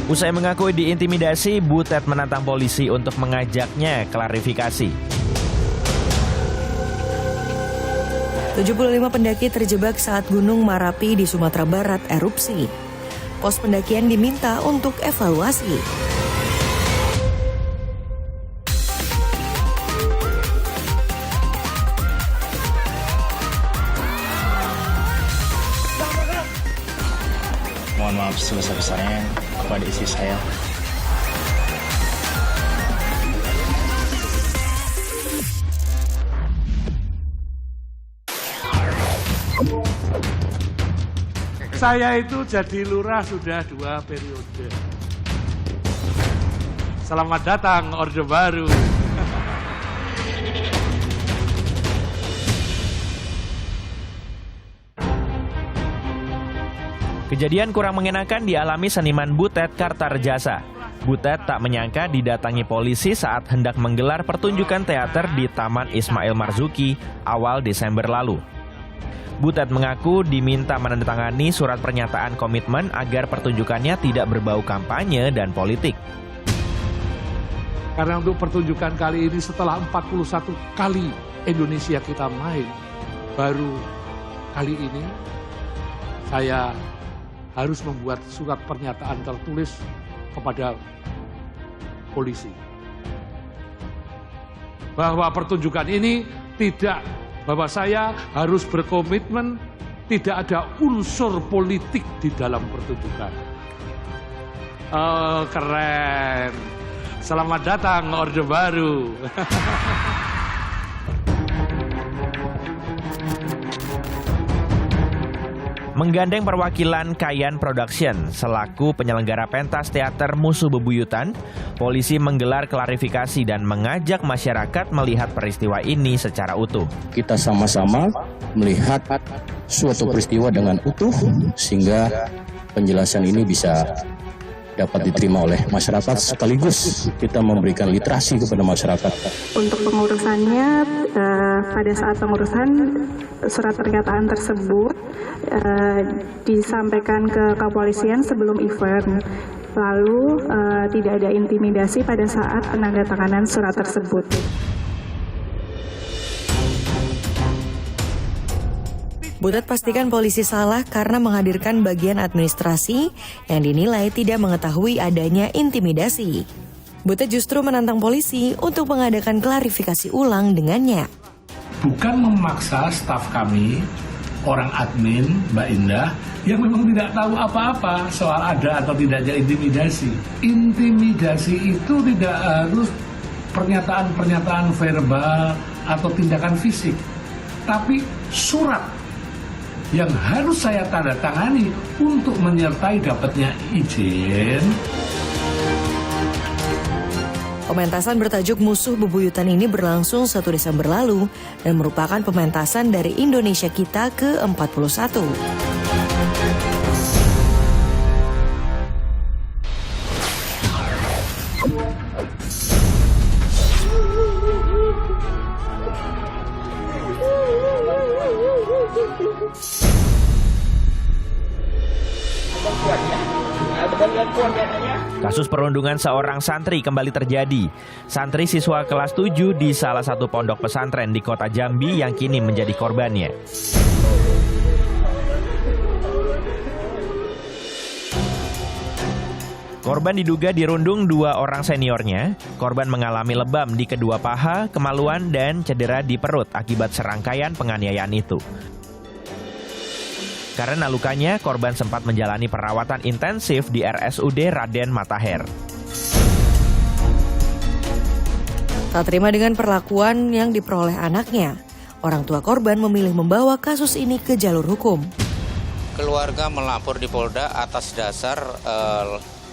Usai mengaku diintimidasi, Butet menantang polisi untuk mengajaknya klarifikasi. 75 pendaki terjebak saat Gunung Marapi di Sumatera Barat erupsi. Pos pendakian diminta untuk evaluasi. Mohon maaf sebesar-besarnya kepada istri saya. Saya itu jadi lurah sudah 2 periode. Selamat datang Orde Baru. Kejadian kurang mengenakan dialami seniman Butet Kartarjasa. Butet tak menyangka didatangi polisi saat hendak menggelar pertunjukan teater di Taman Ismail Marzuki awal Desember lalu. Butet mengaku diminta menandatangani surat pernyataan komitmen agar pertunjukannya tidak berbau kampanye dan politik. Karena untuk pertunjukan kali ini setelah 41 kali Indonesia kita main, baru kali ini saya harus membuat surat pernyataan tertulis kepada polisi. Bahwa pertunjukan ini bahwa saya harus berkomitmen tidak ada unsur politik di dalam pertunjukan. Oh, keren. Selamat datang Orde Baru. Menggandeng perwakilan Kayan Production selaku penyelenggara pentas teater Musuh Bebuyutan, polisi menggelar klarifikasi dan mengajak masyarakat melihat peristiwa ini secara utuh. Kita sama-sama melihat suatu peristiwa dengan utuh sehingga penjelasan ini bisa dapat diterima oleh masyarakat, sekaligus kita memberikan literasi kepada masyarakat. Untuk pengurusannya, pada saat pengurusan surat pernyataan tersebut disampaikan ke kepolisian sebelum event. Lalu tidak ada intimidasi pada saat penandatanganan surat tersebut. Butet pastikan polisi salah karena menghadirkan bagian administrasi yang dinilai tidak mengetahui adanya intimidasi. Butet justru menantang polisi untuk mengadakan klarifikasi ulang dengannya. Bukan memaksa staf kami, orang admin, Mbak Indah, yang memang tidak tahu apa-apa soal ada atau tidaknya intimidasi. Intimidasi itu tidak harus pernyataan-pernyataan verbal atau tindakan fisik, tapi surat yang harus saya tanda tangani untuk menyertai dapatnya izin. Pementasan bertajuk Musuh Bebuyutan ini berlangsung 1 Desember lalu dan merupakan pementasan dari Indonesia Kita ke-41. Kasus perundungan seorang santri kembali terjadi. Santri siswa kelas 7 di salah satu pondok pesantren di kota Jambi yang kini menjadi korbannya. Korban diduga dirundung 2 orang seniornya. Korban mengalami lebam di kedua paha, kemaluan, dan cedera di perut akibat serangkaian penganiayaan itu. Karena lukanya, korban sempat menjalani perawatan intensif di RSUD Raden Matahir. Tak terima dengan perlakuan yang diperoleh anaknya, orang tua korban memilih membawa kasus ini ke jalur hukum. Keluarga melapor di Polda atas dasar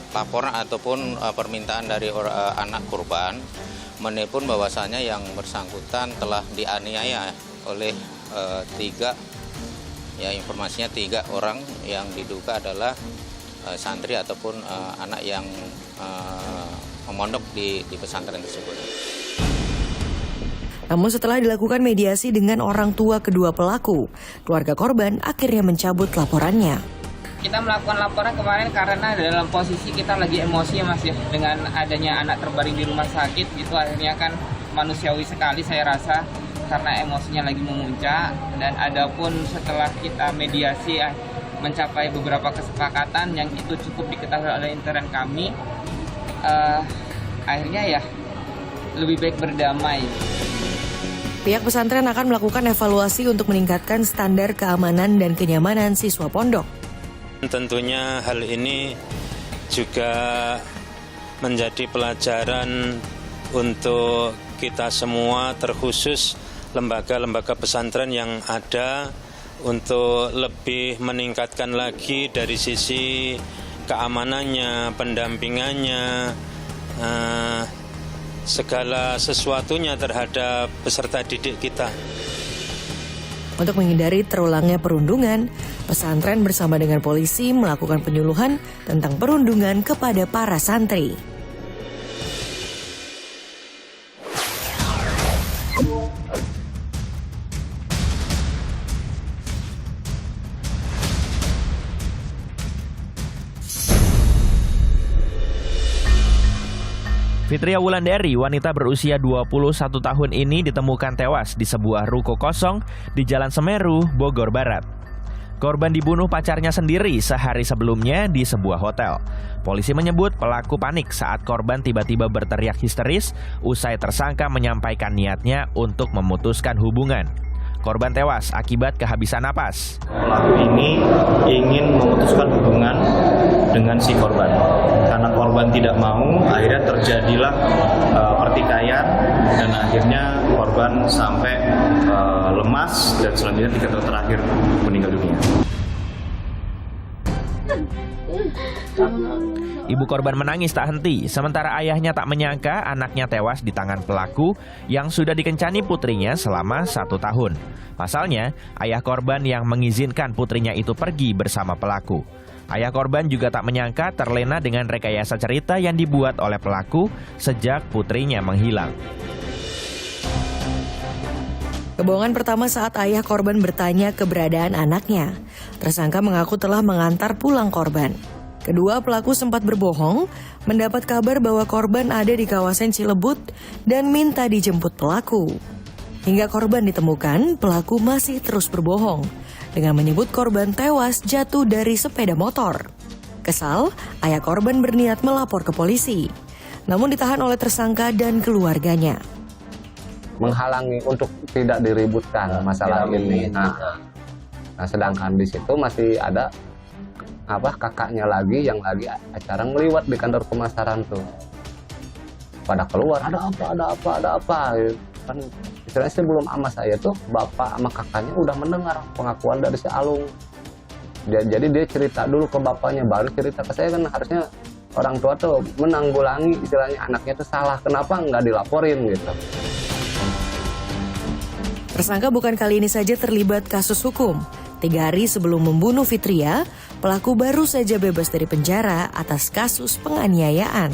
laporan ataupun permintaan dari anak korban, menepun bahwasanya yang bersangkutan telah dianiaya oleh 3 orang yang diduga adalah santri ataupun anak yang memondok di pesantren tersebut. Namun setelah dilakukan mediasi dengan orang tua kedua pelaku, keluarga korban akhirnya mencabut laporannya. Kita melakukan laporan kemarin karena dalam posisi kita lagi emosi ya Mas ya, dengan adanya anak terbaring di rumah sakit gitu, akhirnya kan manusiawi sekali saya rasa karena emosinya lagi memuncak. Dan adapun setelah kita mediasi mencapai beberapa kesepakatan yang itu cukup diketahui oleh intern kami, akhirnya ya lebih baik berdamai. Pihak pesantren akan melakukan evaluasi untuk meningkatkan standar keamanan dan kenyamanan siswa pondok. Tentunya hal ini juga menjadi pelajaran untuk kita semua, terkhusus lembaga-lembaga pesantren yang ada, untuk lebih meningkatkan lagi dari sisi keamanannya, pendampingannya, segala sesuatunya terhadap peserta didik kita. Untuk menghindari terulangnya perundungan, pesantren bersama dengan polisi melakukan penyuluhan tentang perundungan kepada para santri. Fitria Wulandari, wanita berusia 21 tahun ini ditemukan tewas di sebuah ruko kosong di Jalan Semeru, Bogor Barat. Korban dibunuh pacarnya sendiri sehari sebelumnya di sebuah hotel. Polisi menyebut pelaku panik saat korban tiba-tiba berteriak histeris usai tersangka menyampaikan niatnya untuk memutuskan hubungan. Korban tewas akibat kehabisan napas. Pelaku ini ingin memutuskan hubungan dengan si korban. Karena korban tidak mau, akhirnya terjadilah pertikaian dan akhirnya korban sampai lemas dan selanjutnya 3 tahun terakhir meninggal dunia. Ibu korban menangis tak henti, sementara ayahnya tak menyangka anaknya tewas di tangan pelaku yang sudah dikencani putrinya selama 1 tahun. Pasalnya, ayah korban yang mengizinkan putrinya itu pergi bersama pelaku. Ayah korban juga tak menyangka terlena dengan rekayasa cerita yang dibuat oleh pelaku sejak putrinya menghilang. Kebohongan pertama saat ayah korban bertanya keberadaan anaknya. Tersangka mengaku telah mengantar pulang korban. Kedua pelaku sempat berbohong, mendapat kabar bahwa korban ada di kawasan Cilebut dan minta dijemput pelaku. Hingga korban ditemukan, pelaku masih terus berbohong dengan menyebut korban tewas jatuh dari sepeda motor. Kesal, ayah korban berniat melapor ke polisi, namun ditahan oleh tersangka dan keluarganya. Menghalangi untuk tidak diributkan masalah ini. Nah, sedangkan di situ masih ada kakaknya lagi yang lagi acara ngeliwat di kantor pemasaran tuh. Pada keluar, ada apa. Kan istilahnya sebelum ama saya tuh bapak sama kakaknya udah mendengar pengakuan dari si Alung. Jadi dia cerita dulu ke bapaknya, baru cerita ke saya. Kan harusnya orang tua tuh menanggulangi istilahnya anaknya tuh salah, kenapa nggak dilaporin gitu. Tersangka bukan kali ini saja terlibat kasus hukum. 3 hari sebelum membunuh Fitria, pelaku baru saja bebas dari penjara atas kasus penganiayaan.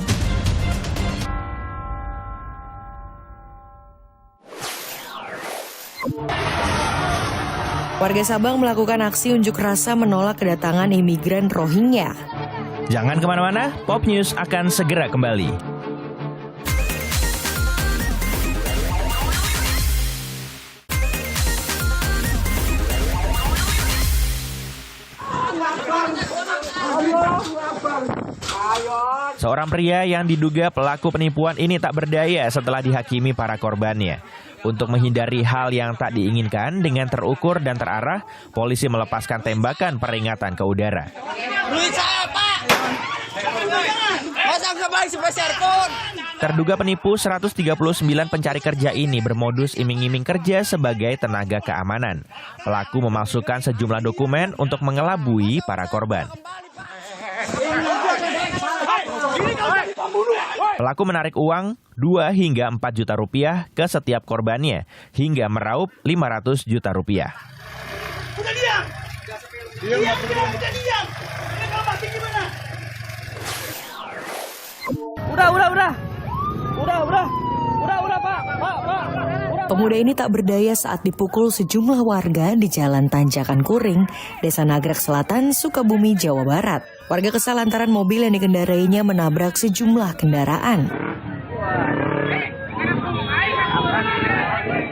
Warga Sabang melakukan aksi unjuk rasa menolak kedatangan imigran Rohingya. Jangan kemana-mana, Pop News akan segera kembali. Seorang pria yang diduga pelaku penipuan ini tak berdaya setelah dihakimi para korbannya. Untuk menghindari hal yang tak diinginkan dengan terukur dan terarah, polisi melepaskan tembakan peringatan ke udara. Terduga penipu 139 pencari kerja ini bermodus iming-iming kerja sebagai tenaga keamanan. Pelaku memasukkan sejumlah dokumen untuk mengelabui para korban. Pelaku menarik uang 2 hingga 4 juta rupiah ke setiap korbannya hingga meraup 500 juta rupiah. Udah diam! Diam! Kalau mati gimana? Udah, Pak. Udah. Pemuda ini tak berdaya saat dipukul sejumlah warga di Jalan Tanjakan Kuring, Desa Nagrek Selatan, Sukabumi, Jawa Barat. Warga kesal lantaran mobil yang dikendarainya menabrak sejumlah kendaraan.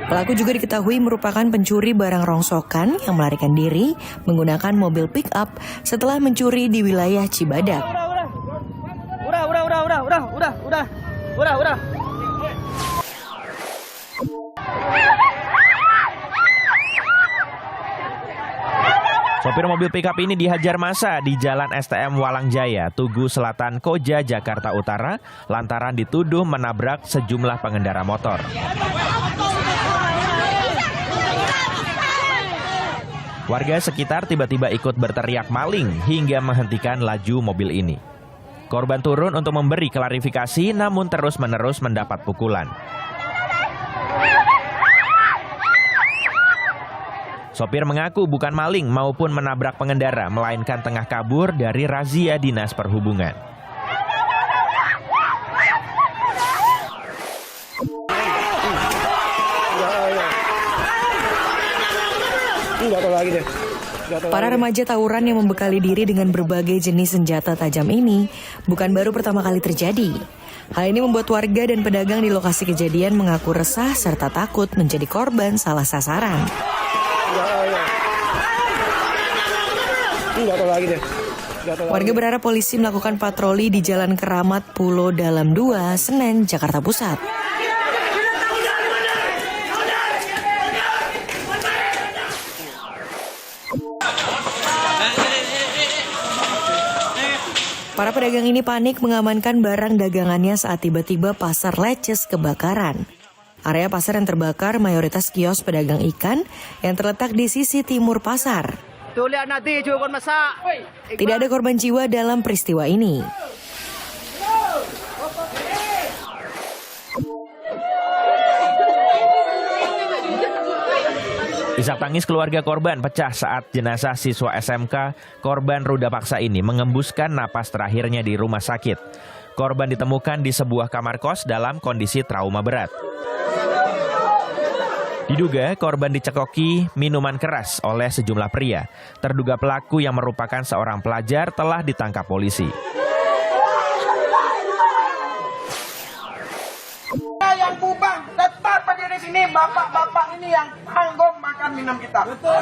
Pelaku juga diketahui merupakan pencuri barang rongsokan yang melarikan diri menggunakan mobil pick-up setelah mencuri di wilayah Cibadak. Udah. Sopir mobil pickup ini dihajar massa di Jalan STM Walangjaya, Tugu Selatan, Koja, Jakarta Utara, lantaran dituduh menabrak sejumlah pengendara motor. Warga sekitar tiba-tiba ikut berteriak maling hingga menghentikan laju mobil ini. Korban turun untuk memberi klarifikasi namun terus-menerus mendapat pukulan. Sopir mengaku bukan maling maupun menabrak pengendara, melainkan tengah kabur dari razia Dinas Perhubungan. Para remaja tawuran yang membekali diri dengan berbagai jenis senjata tajam ini bukan baru pertama kali terjadi. Hal ini membuat warga dan pedagang di lokasi kejadian mengaku resah serta takut menjadi korban salah sasaran. Warga berharap polisi melakukan patroli di Jalan Keramat Pulo Dalam 2, Senen, Jakarta Pusat. Para pedagang ini panik mengamankan barang dagangannya saat tiba-tiba pasar Leces kebakaran. Area pasar yang terbakar mayoritas kios pedagang ikan yang terletak di sisi timur pasar. Tuh lihat nanti juga masak. Tidak ada korban jiwa dalam peristiwa ini. Isak tangis keluarga korban pecah saat jenazah siswa SMK korban ruda paksa ini mengembuskan napas terakhirnya di rumah sakit. Korban ditemukan di sebuah kamar kos dalam kondisi trauma berat. Diduga korban dicekoki minuman keras oleh sejumlah pria. Terduga pelaku yang merupakan seorang pelajar telah ditangkap polisi. Yang bubang tetap berdiri sini, bapak-bapak ini yang tanggung makan minum kita. Betul.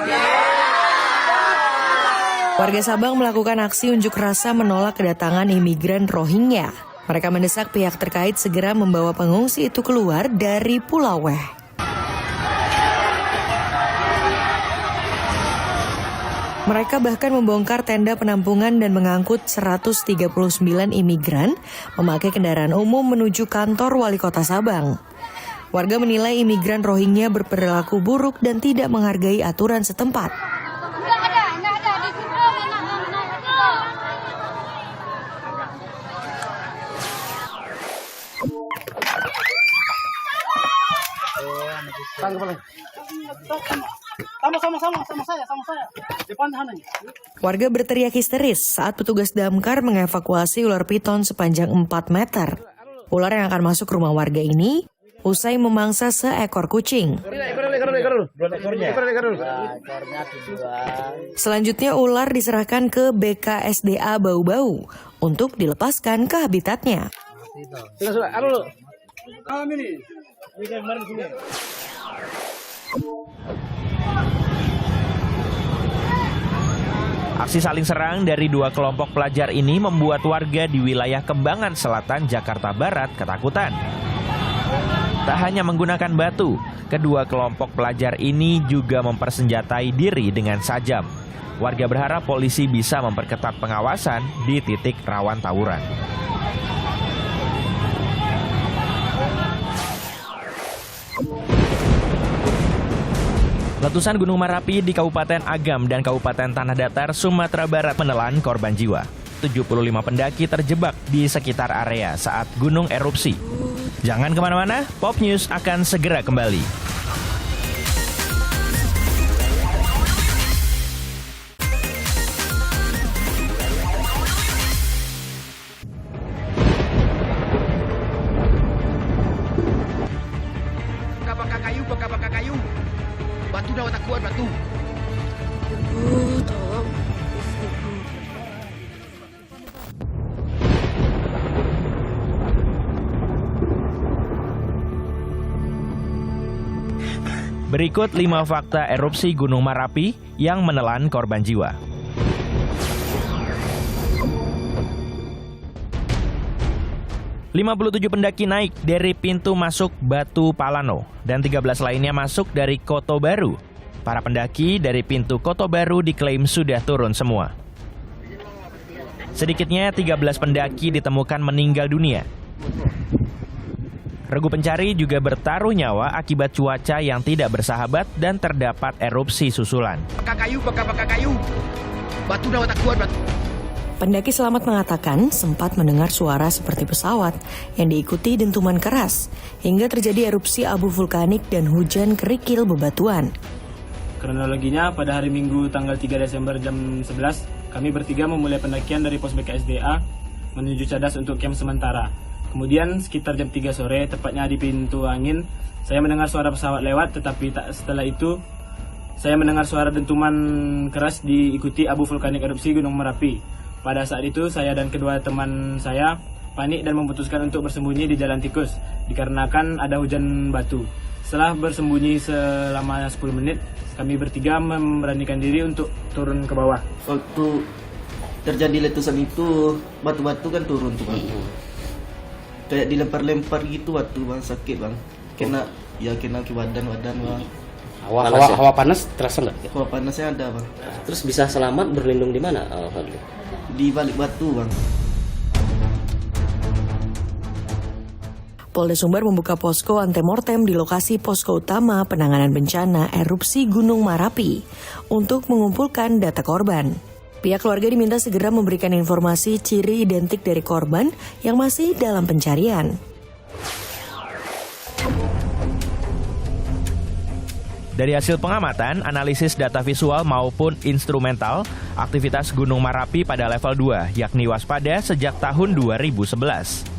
Warga Sabang melakukan aksi unjuk rasa menolak kedatangan imigran Rohingya. Mereka mendesak pihak terkait segera membawa pengungsi itu keluar dari Pulau Weh. Mereka bahkan membongkar tenda penampungan dan mengangkut 139 imigran memakai kendaraan umum menuju kantor wali kota Sabang. Warga menilai imigran Rohingya berperilaku buruk dan tidak menghargai aturan setempat. Sama saya. Depan sana. Warga berteriak histeris saat petugas damkar mengevakuasi ular piton sepanjang 4 meter. Ular yang akan masuk rumah warga ini usai memangsa seekor kucing. Selanjutnya ular diserahkan ke BKSDA Bau-Bau untuk dilepaskan ke habitatnya. Aksi saling serang dari dua kelompok pelajar ini membuat warga di wilayah Kembangan Selatan, Jakarta Barat ketakutan. Tak hanya menggunakan batu, kedua kelompok pelajar ini juga mempersenjatai diri dengan sajam. Warga berharap polisi bisa memperketat pengawasan di titik rawan tawuran. Letusan Gunung Merapi di Kabupaten Agam dan Kabupaten Tanah Datar, Sumatera Barat menelan korban jiwa. 75 pendaki terjebak di sekitar area saat gunung erupsi. Jangan kemana-mana, Pop News akan segera kembali. Bakal kayu, bakal Berikut 5 fakta erupsi Gunung Merapi yang menelan korban jiwa. ...57 pendaki naik dari pintu masuk Batu Palano dan 13 lainnya masuk dari Koto Baru. Para pendaki dari pintu Koto Baru diklaim sudah turun semua. Sedikitnya 13 pendaki ditemukan meninggal dunia. Regu pencari juga bertaruh nyawa akibat cuaca yang tidak bersahabat dan terdapat erupsi susulan. Bakar kayu. Batu dah tak kuat, batu. Pendaki selamat mengatakan sempat mendengar suara seperti pesawat yang diikuti dentuman keras hingga terjadi erupsi abu vulkanik dan hujan kerikil bebatuan. Kronologinya pada hari Minggu tanggal 3 Desember jam 11, kami bertiga memulai pendakian dari pos BKSDA menuju Cadas untuk camp sementara. Kemudian sekitar jam 3 sore, tepatnya di pintu angin, saya mendengar suara pesawat lewat, tetapi setelah itu saya mendengar suara dentuman keras diikuti abu vulkanik erupsi Gunung Merapi. Pada saat itu, saya dan kedua teman saya panik dan memutuskan untuk bersembunyi di jalan tikus, dikarenakan ada hujan batu. Setelah bersembunyi selama 10 menit, kami bertiga memberanikan diri untuk turun ke bawah. Waktu terjadi letusan itu, batu-batu kan turun tuh bang. Kayak dilempar-lempar gitu batu bang, sakit bang. Kena ke badan bang. Hawa panas terasa nggak? Hawa panasnya ada bang. Terus bisa selamat berlindung di mana? Di balik batu bang. Polda Sumbar membuka posko antemortem di lokasi posko utama penanganan bencana erupsi Gunung Merapi untuk mengumpulkan data korban. Pihak keluarga diminta segera memberikan informasi ciri identik dari korban yang masih dalam pencarian. Dari hasil pengamatan, analisis data visual maupun instrumental, aktivitas Gunung Merapi pada level 2, yakni waspada sejak tahun 2011.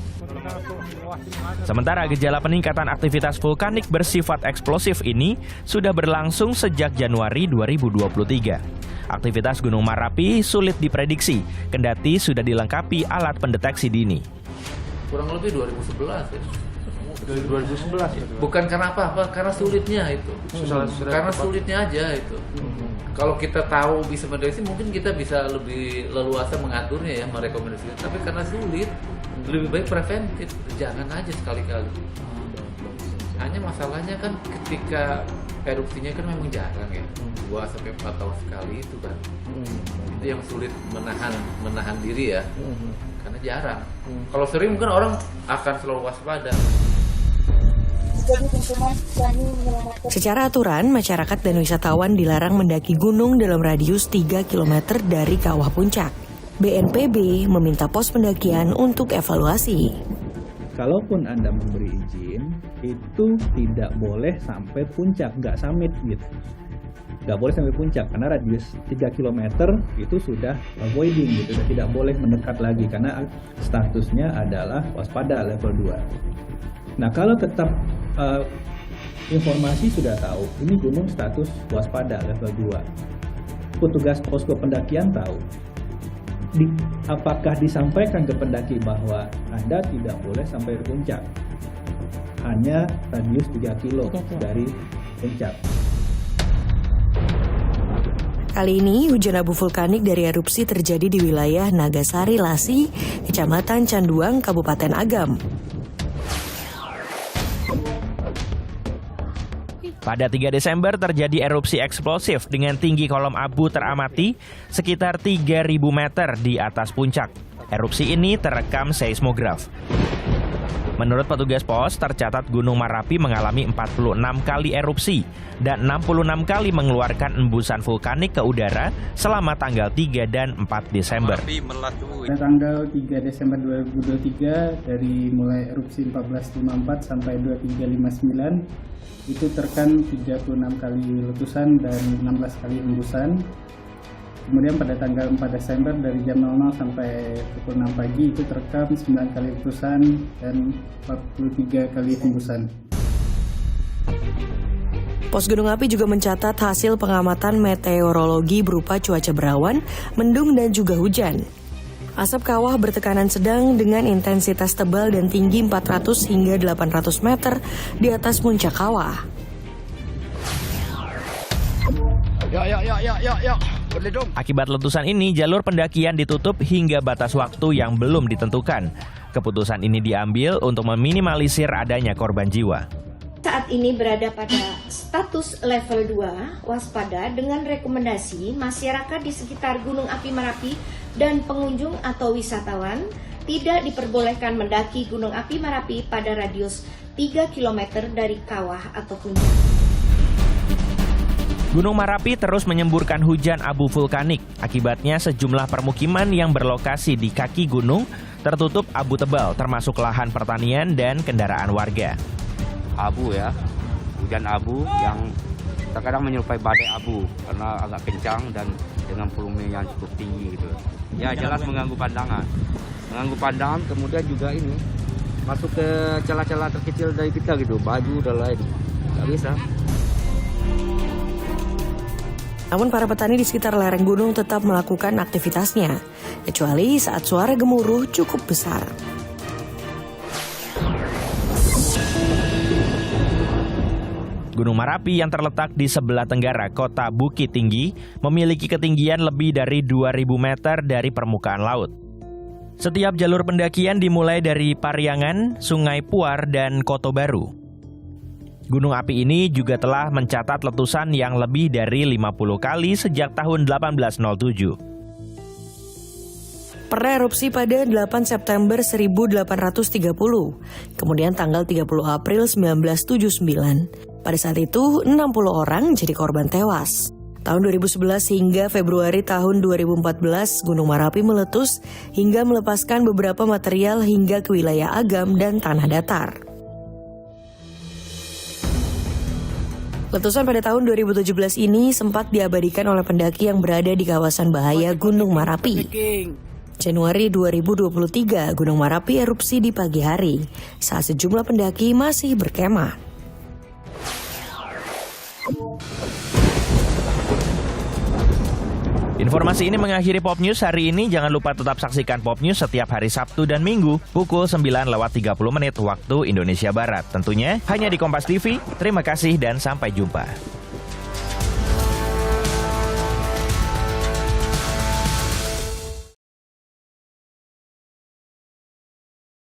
Sementara gejala peningkatan aktivitas vulkanik bersifat eksplosif ini sudah berlangsung sejak Januari 2023. Aktivitas Gunung Merapi sulit diprediksi, kendati sudah dilengkapi alat pendeteksi dini. Kurang lebih 2011 ya. 2011 bukan karena apa-apa, karena sulitnya itu. Karena sulitnya aja itu. Kalau kita tahu bisa mendeteksi, mungkin kita bisa lebih leluasa mengaturnya ya, merekomendasikan. Tapi karena sulit, lebih baik preventif, jangan aja sekali-kali. Hanya masalahnya kan ketika erupsinya kan memang jarang ya, 2-4 tahun sekali itu kan. Itu yang sulit menahan diri ya, karena jarang. Kalau sering mungkin orang akan selalu waspada. Secara aturan, masyarakat dan wisatawan dilarang mendaki gunung dalam radius 3 km dari kawah puncak. BNPB meminta pos pendakian untuk evaluasi. Kalaupun Anda memberi izin, itu tidak boleh sampai puncak, nggak summit gitu. Nggak boleh sampai puncak, karena radius 3 km itu sudah avoiding gitu, tidak boleh mendekat lagi, karena statusnya adalah waspada level 2. Nah kalau tetap informasi sudah tahu, ini gunung status waspada level 2. Petugas posko pendakian tahu. Apakah disampaikan ke pendaki bahwa Anda tidak boleh sampai puncak? Hanya radius 3 kilo dari puncak. Kali ini, hujan abu vulkanik dari erupsi terjadi di wilayah Nagasari Lasi, Kecamatan Canduang, Kabupaten Agam. Pada 3 Desember terjadi erupsi eksplosif dengan tinggi kolom abu teramati sekitar 3.000 meter di atas puncak. Erupsi ini terekam seismograf. Menurut petugas pos, tercatat Gunung Merapi mengalami 46 kali erupsi dan 66 kali mengeluarkan embusan vulkanik ke udara selama tanggal 3 dan 4 Desember. Pada tanggal 3 Desember 2023, dari mulai erupsi 1454 sampai 2359, itu terekam 36 kali letusan dan 16 kali embusan. Kemudian pada tanggal 4 Desember dari jam 00 sampai pukul 6 pagi itu terekam 9 kali letusan dan 43 kali hembusan. Pos Gunung Api juga mencatat hasil pengamatan meteorologi berupa cuaca berawan, mendung dan juga hujan. Asap kawah bertekanan sedang dengan intensitas tebal dan tinggi 400 hingga 800 meter di atas puncak kawah. Akibat letusan ini, jalur pendakian ditutup hingga batas waktu yang belum ditentukan. Keputusan ini diambil untuk meminimalisir adanya korban jiwa. Saat ini berada pada status level 2, waspada dengan rekomendasi masyarakat di sekitar Gunung Api Merapi dan pengunjung atau wisatawan tidak diperbolehkan mendaki Gunung Api Merapi pada radius 3 km dari kawah atau puncak. Gunung Merapi terus menyemburkan hujan abu vulkanik. Akibatnya sejumlah permukiman yang berlokasi di kaki gunung tertutup abu tebal, termasuk lahan pertanian dan kendaraan warga. Abu ya, hujan abu yang terkadang menyerupai badai abu karena agak kencang dan dengan volume yang cukup tinggi gitu. Ya jelas mengganggu pandangan. Mengganggu pandangan, kemudian juga ini masuk ke celah-celah terkecil dari kita gitu, baju dan lain. Nggak bisa. Namun para petani di sekitar lereng gunung tetap melakukan aktivitasnya, kecuali saat suara gemuruh cukup besar. Gunung Merapi yang terletak di sebelah tenggara kota Bukit Tinggi memiliki ketinggian lebih dari 2.000 meter dari permukaan laut. Setiap jalur pendakian dimulai dari Pariangan, Sungai Puar, dan Koto Baru. Gunung api ini juga telah mencatat letusan yang lebih dari 50 kali sejak tahun 1807. Pernah erupsi pada 8 September 1830, kemudian tanggal 30 April 1979. Pada saat itu, 60 orang jadi korban tewas. Tahun 2011 hingga Februari tahun 2014, Gunung Merapi meletus hingga melepaskan beberapa material hingga ke wilayah Agam dan tanah datar. Letusan pada tahun 2017 ini sempat diabadikan oleh pendaki yang berada di kawasan bahaya Gunung Merapi. Januari 2023, Gunung Merapi erupsi di pagi hari saat sejumlah pendaki masih berkemah. Informasi ini mengakhiri Pop News hari ini. Jangan lupa tetap saksikan Pop News setiap hari Sabtu dan Minggu pukul 9:30 waktu Indonesia Barat. Tentunya hanya di Kompas TV. Terima kasih dan sampai jumpa.